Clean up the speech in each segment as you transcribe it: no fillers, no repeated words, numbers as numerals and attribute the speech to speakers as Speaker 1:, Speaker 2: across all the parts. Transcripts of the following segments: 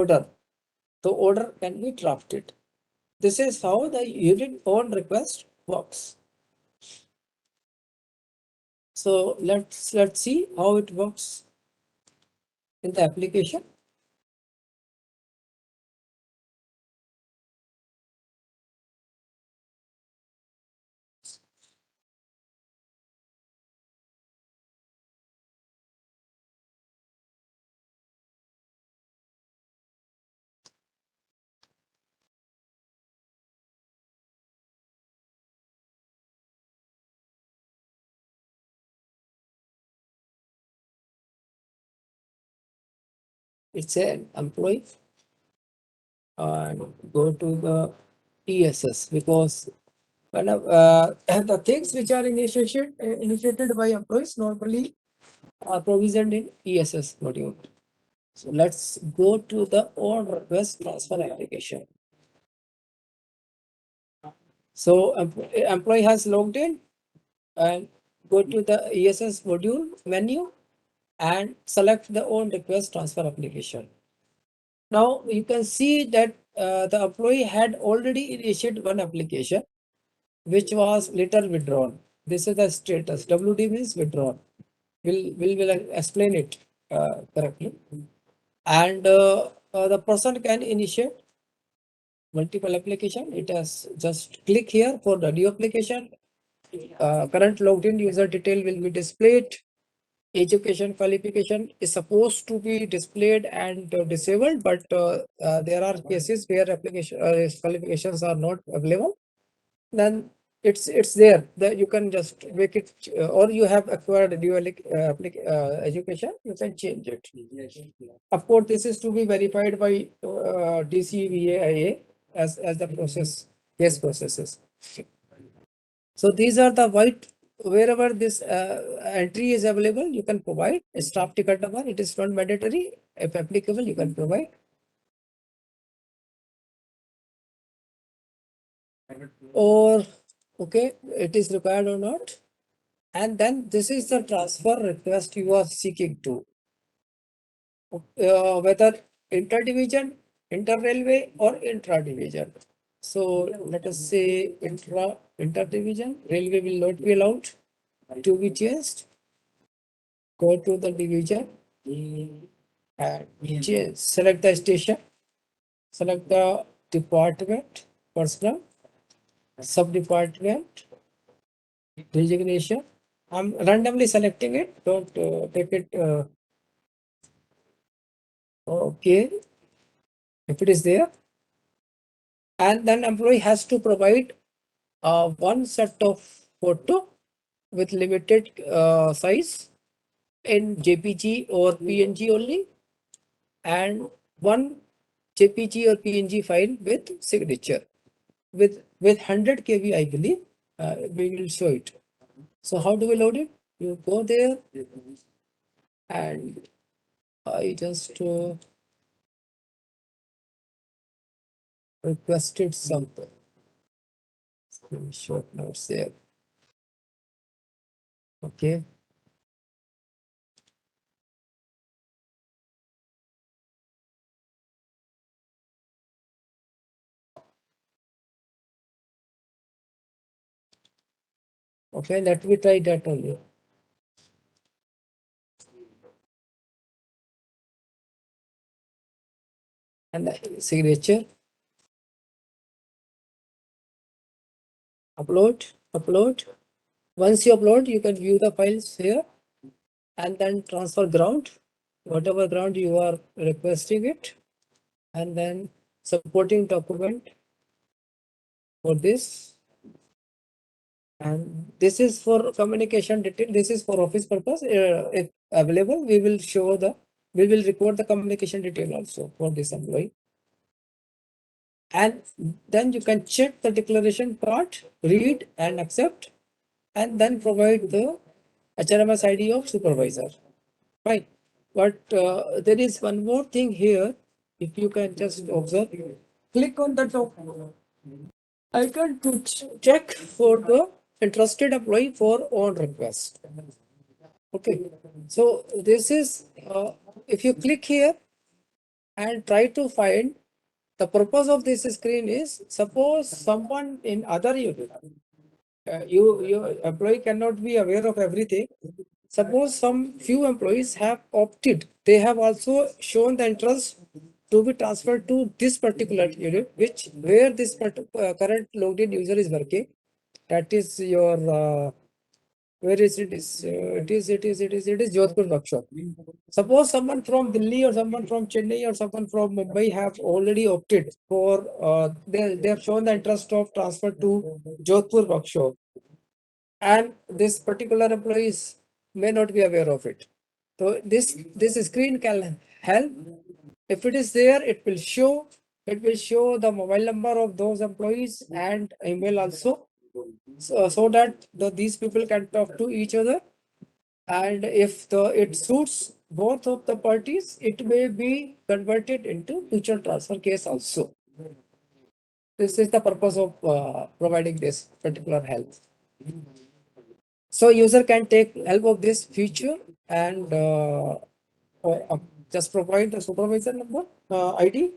Speaker 1: order. The order can be drafted. This is how the unit on request works. So let's see how it works in the application. It's an employee and go to the ESS because the things which are initiated by employees normally are provisioned in ESS module. So let's go to the on request transfer application. So employee has logged in and go to the ESS module menu and select the on request transfer application. Now you can see that the employee had already initiated one application which was later withdrawn. This is the status. WD means withdrawn. We'll explain it correctly. And the person can initiate multiple application. It has just click here for the new application. Current logged in user detail will be displayed. Education qualification is supposed to be displayed and disabled, but there are cases where application qualifications are not available. Then it's there that you can just make it, or you have acquired a dual education, you can change it. Of course, this is to be verified by DCVAIA as the process case processes. So these are the white, wherever this entry is available, you can provide a staff ticket number. It is not mandatory. If applicable, you can provide. Or okay, it is required or not. And then this is the transfer request you are seeking to, whether interdivision, inter-railway or intra-division. So let us say interdivision, railway will not be allowed to be changed. Go to the division and change, select the station, select the department, personnel, sub-department, designation. I'm randomly selecting it, don't take it. Okay, if it is there, and then employee has to provide one set of photo with limited size in JPG or PNG only, and one JPG or PNG file with signature with 100 KB, I believe. We will show it. So how do we load it? You go there and I just requested something. Screenshot notes there. Okay. Okay, let me try that only. And the signature. Upload. Once you upload, you can view the files here and then transfer ground, whatever ground you are requesting it, and then supporting document for this. And this is for communication detail. This is for office purpose. If available, we will record the communication detail also for this employee. And then you can check the declaration part, read and accept, and then provide the HRMS ID of supervisor. Right. But there is one more thing here. If you can just observe, click on the top icon to check for the interested employee for on request. Okay. So this is, if you click here and try to find the purpose of this screen is suppose someone in other unit, your employee cannot be aware of everything. Suppose some few employees have opted, they have also shown the interest to be transferred to this particular unit, which where this current logged in user is working. That is your where is it? It is Jodhpur workshop. Suppose someone from Delhi or someone from Chennai or someone from Mumbai have already opted for they have shown the interest of transfer to Jodhpur workshop, and this particular employees may not be aware of it. So this screen can help. If it is there, it will show the mobile number of those employees and email also, so that these people can talk to each other. And if it suits both of the parties, it may be converted into future transfer case also. This is the purpose of providing this particular help. So user can take help of this feature and just provide the supervisor number ID.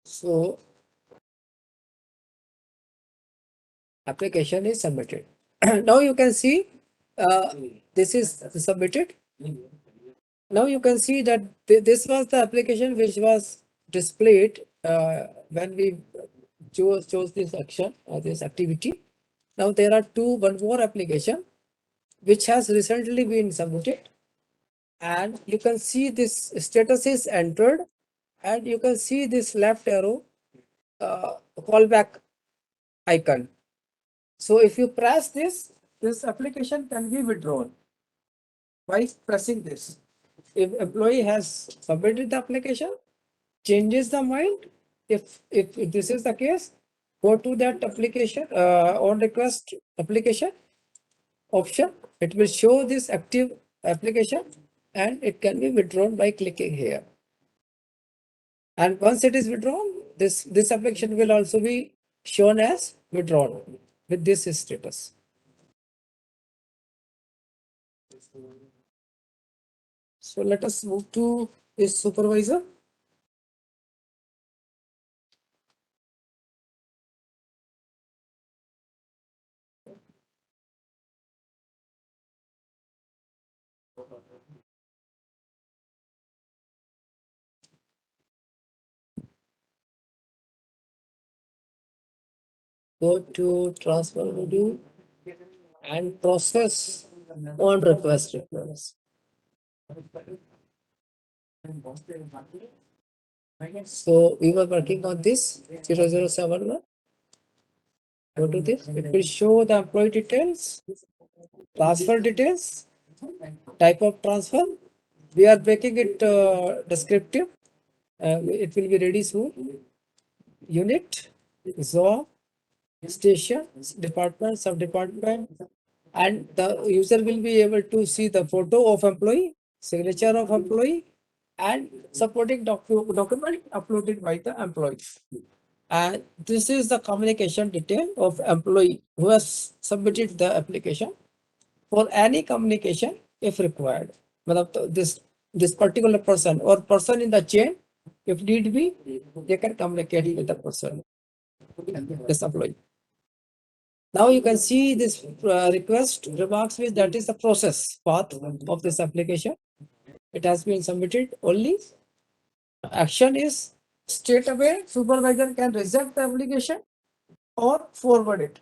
Speaker 1: So application is submitted. Now you can see uh, this is submitted. Now you can see that this was the application which was displayed when we chose this action or this activity. Now there are one more application which has recently been submitted, and you can see this status is entered, and you can see this left arrow callback icon. So if you press this application can be withdrawn by pressing this. If employee has submitted the application, changes the mind, if this is the case, go to that application on request application option. It will show this active application and it can be withdrawn by clicking here. And once it is withdrawn, this application will also be shown as withdrawn with this status. So let us move to this supervisor. Go to transfer module and process on request request. So we were working on this 0071. Go to this. It will show the employee details, transfer details, type of transfer. We are making it descriptive. It will be ready soon. Unit, zone, station, department, sub-department, and the user will be able to see the photo of employee, signature of employee, and supporting document uploaded by the employee. And this is the communication detail of employee who has submitted the application for any communication if required. मतलब this particular person or person in the chain, if need be, they can communicate with the person, this employee. Now you can see this request remarks with that is the process path of this application. It has been submitted only. Action is straight away supervisor can reject the application or forward it.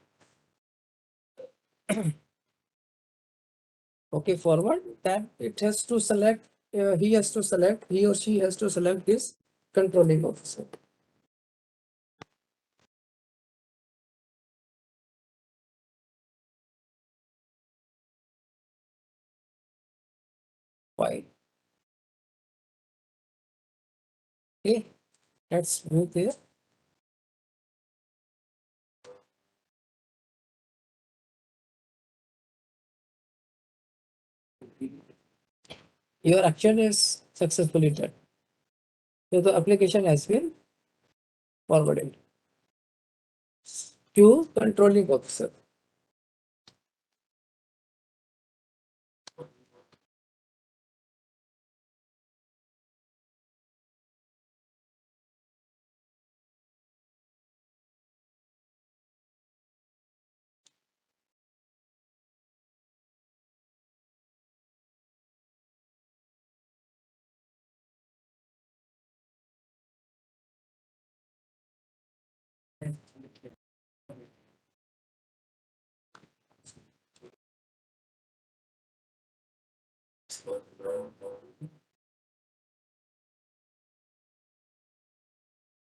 Speaker 1: Okay, forward. Then it has to select. He has to select. He or she has to select this controlling officer. Fine. Okay. Let's move there. your action is successfully done. So the application has been forwarded to controlling officer.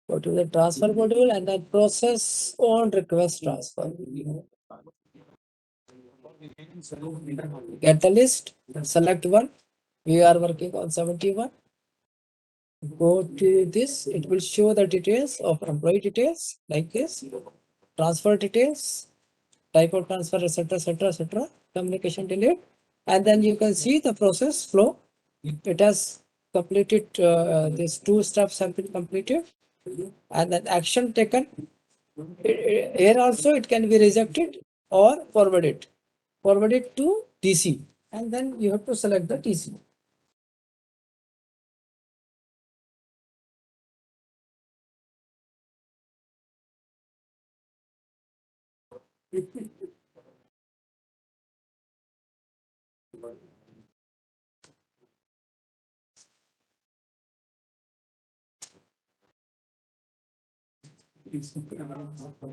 Speaker 1: Go to the transfer module and then process on request transfer. Get the list, select one. We are working on 71. Go to this, it will show the details of employee details like this, transfer details, type of transfer, etc., etc., etc., communication delete, and then you can see the process flow. It has completed, these two steps have been completed, and then action taken. Here also it can be rejected or forwarded to DC, and then you have to select the TC.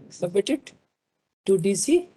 Speaker 1: Submit it to DC.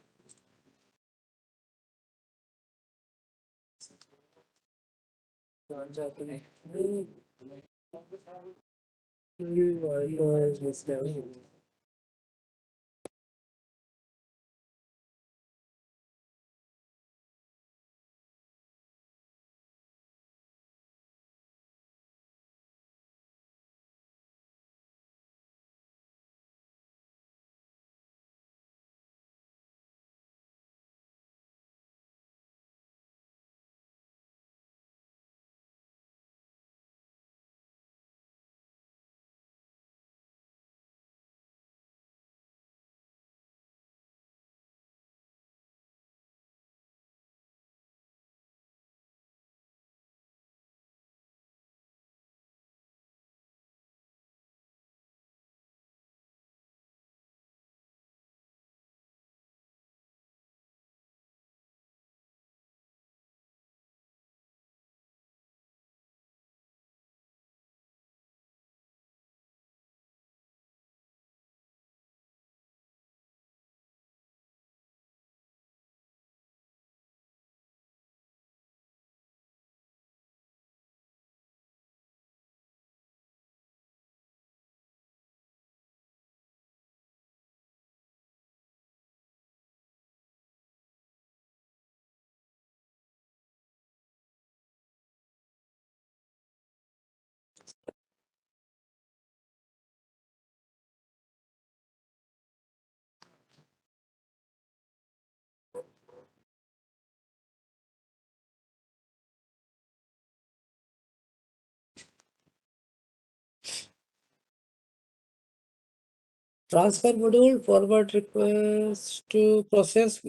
Speaker 1: Transfer module forward request to process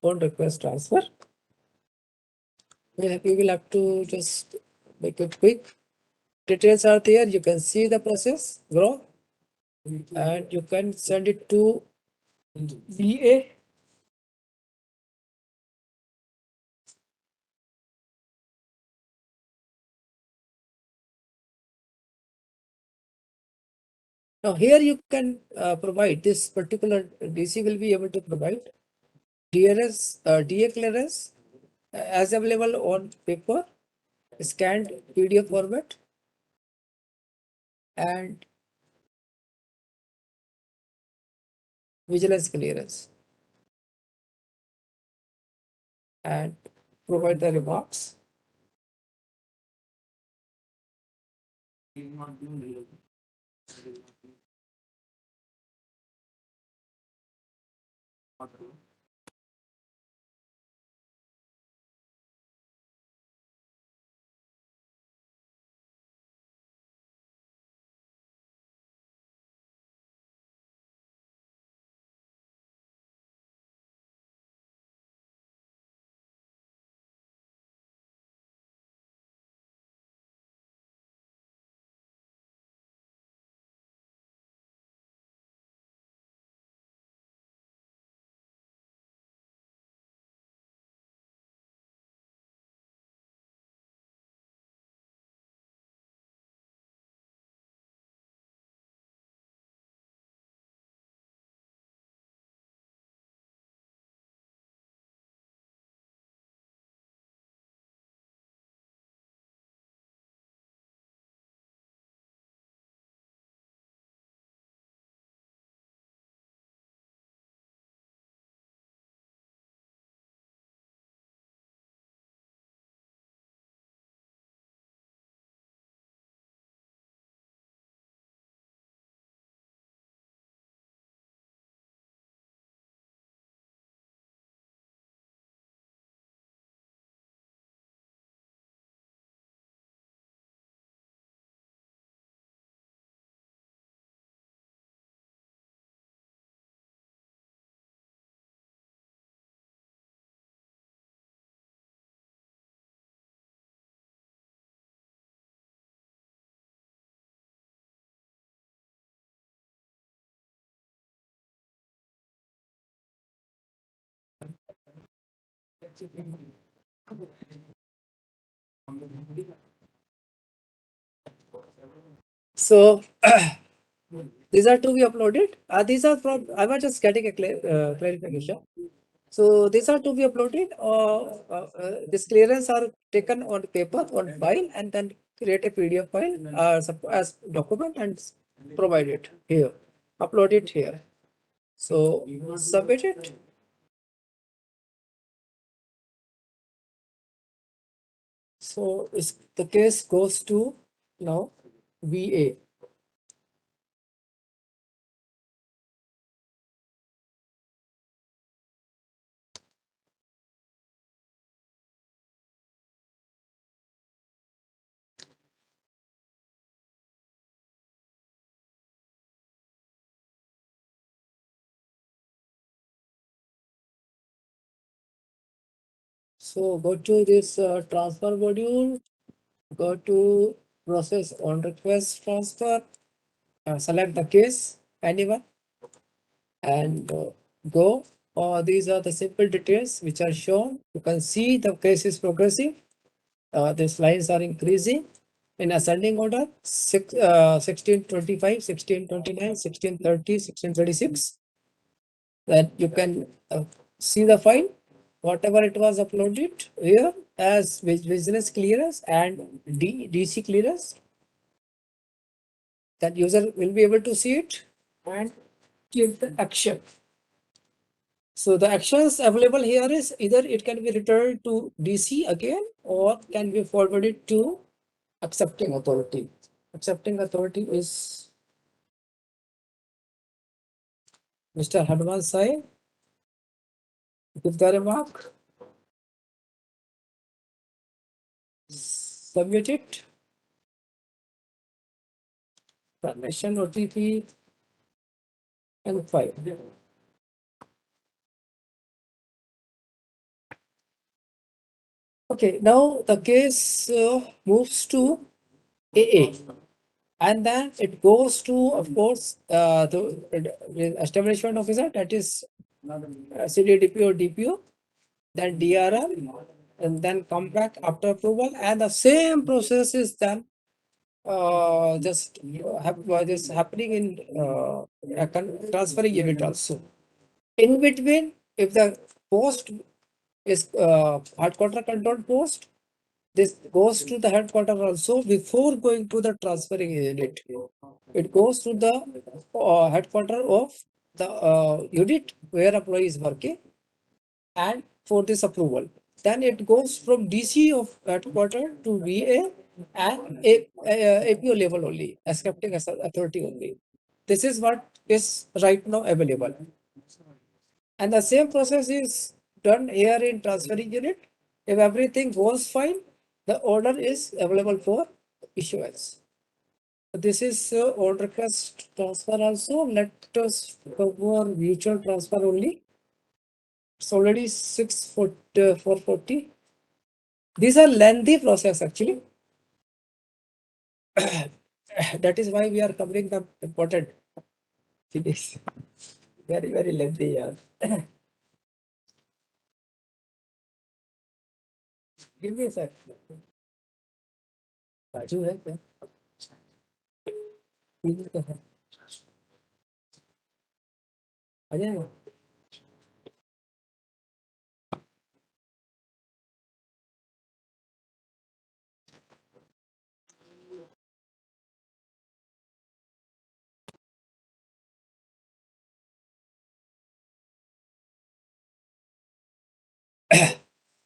Speaker 1: on request transfer. We will have to just make it quick. Details are there. You can see the process grow, and you can send it to VA. Now here you can provide this particular DC will be able to provide DRS, DA clearance as available on paper, scanned PDF format, and vigilance clearance, and provide the remarks. So these are to be uploaded. These are from, I was just getting a clarification. So these are to be uploaded. This clearance are taken on paper, on file, and then create a PDF file as document and provide it here, upload it here. So submit it. So the case goes to now VA. So go to this transfer module, go to process on request transfer, select the case, anyone, and go. These are the simple details which are shown. You can see the case is progressing. These lines are increasing in ascending order 1625, 1629, 1630, 1636. Then you can see the file, whatever it was uploaded here as business clearance and DC clearance. That user will be able to see it and give the action. So the actions available here is either it can be returned to DC again or can be forwarded to accepting authority. Accepting authority is Mr. Hanuman Sai. Give the remark, submit it, permission OTP and file. Okay, now the case moves to AA, and then it goes to, of course, the establishment officer, that is CDDP or DPO, then DRR, and then come back after approval, and the same process is done just happening in transferring unit also. In between, if the post is headquarter control post, this goes to the headquarter also before going to the transferring unit. It goes to the headquarter of the unit where employee is working and for this approval. Then it goes from DC of headquarter to VA and APO level only, accepting as authority only. This is what is right now available. And the same process is done here in transferring unit. If everything goes fine, the order is available for issuance. This is order request transfer also. Let us cover mutual transfer only. It's already 440. These are lengthy process actually. That is why we are covering the important things. Very, very lengthy. Yeah. Give me a sec. Raju है क्या? ठीक है. आ जाएगा.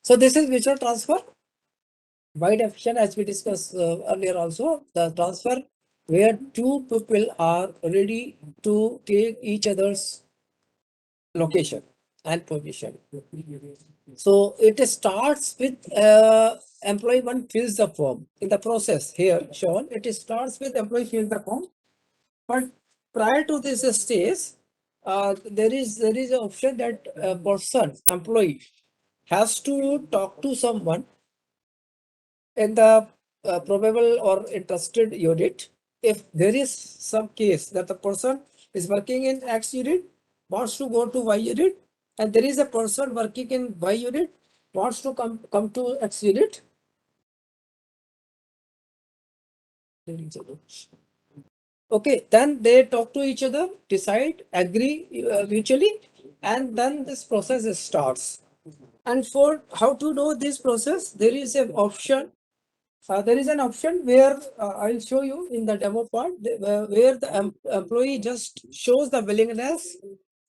Speaker 1: So this is mutual transfer. By definition, as we discussed earlier also, the transfer where two people are ready to take each other's location and position. So it starts with employee one fills the form. In the process here shown, it starts with employee fills the form. But prior to this stage, there is an option that a person, employee, has to talk to someone in the probable or interested unit. If there is some case that the person is working in X unit, wants to go to Y unit, and there is a person working in Y unit, wants to come to X unit. Okay, then they talk to each other, decide, agree mutually, and then this process starts. And for how to know this process, there is an option. There is an option where I'll show you in the demo part, where the employee just shows the willingness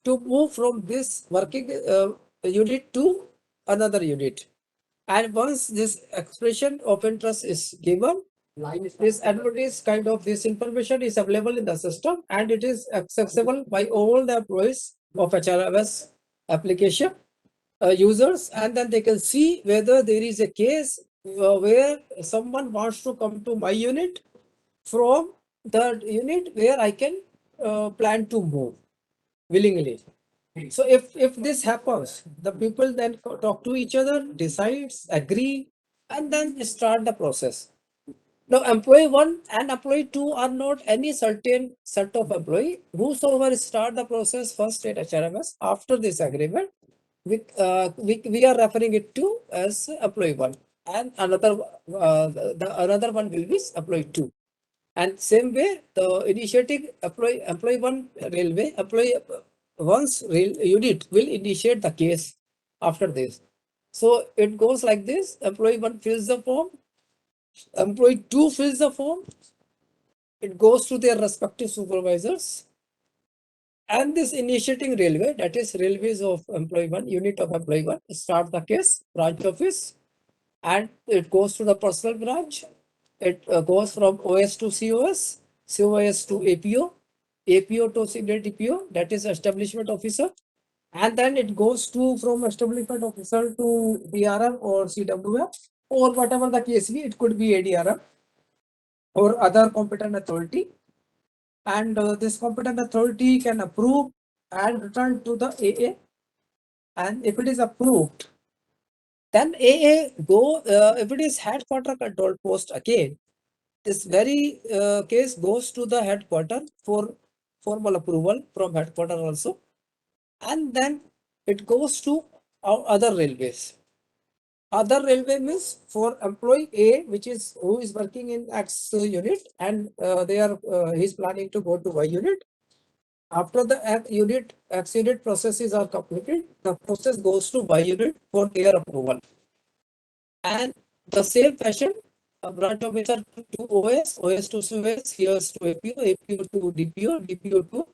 Speaker 1: to move from this working unit to another unit. And once this expression of interest is given, this advertise kind of this information is available in the system and it is accessible by all the employees of HRMS application users, and then they can see whether there is a case where someone wants to come to my unit from the unit where I can plan to move willingly. So if this happens, the people then talk to each other, decides, agree, and then start the process. Now, employee one and employee two are not any certain set of employee. Whosoever start the process first at HRMS after this agreement, we are referring it to as employee one, and another one will be employee two. And same way, the initiating employee one railway employee one's rail unit will initiate the case after this. So it goes like this: employee one fills the form, employee two fills the form, it goes to their respective supervisors, and this initiating railway, that is railways of employee one, unit of employee one, start the case, branch office, and it goes to the personal branch. It goes from OS to COS, COS to APO, APO to senior DPO, that is establishment officer, and then it goes to from establishment officer to DRM or CWF or whatever the case be. It could be ADRM or other competent authority, and this competent authority can approve and return to the AA, and if it is approved, then AA go, if it is headquarter control post again, this very case goes to the headquarter for formal approval from headquarter also, and then it goes to our other railways. Other railway means for employee A, which is who is working in X unit, and they are he's planning to go to Y unit. After the X unit processes are completed, the process goes to Y unit for their approval. And the same fashion, a branch officer to OS, OS to COS, CS to APO, APO to DPO, DPO to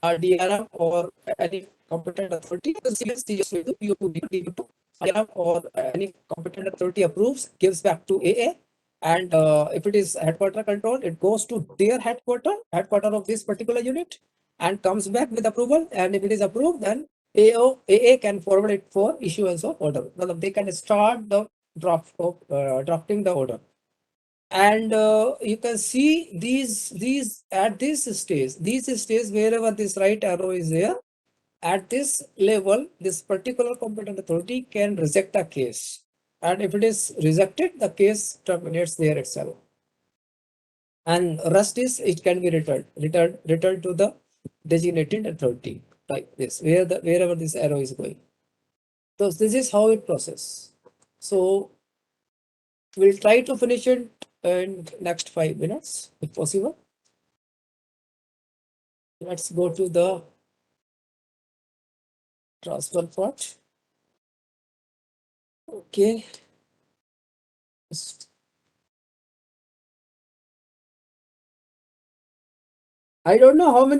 Speaker 1: DRM or any competent authority, CS to DPO to DPO to DRM or any competent authority approves, gives back to AA. And if it is headquarter control, it goes to their headquarter of this particular unit, and comes back with approval. And if it is approved, then AA can forward it for issuance of order. Well, they can start the drafting the order. And you can see these at this stage, wherever this right arrow is there, at this level, this particular competent authority can reject a case, and if it is rejected, the case terminates there itself, and rest is it can be returned to the designated authority, like this, wherever this arrow is going. So this is how it process. So we'll try to finish it in next 5 minutes if possible. Let's go to the transfer part. Okay. I don't know how many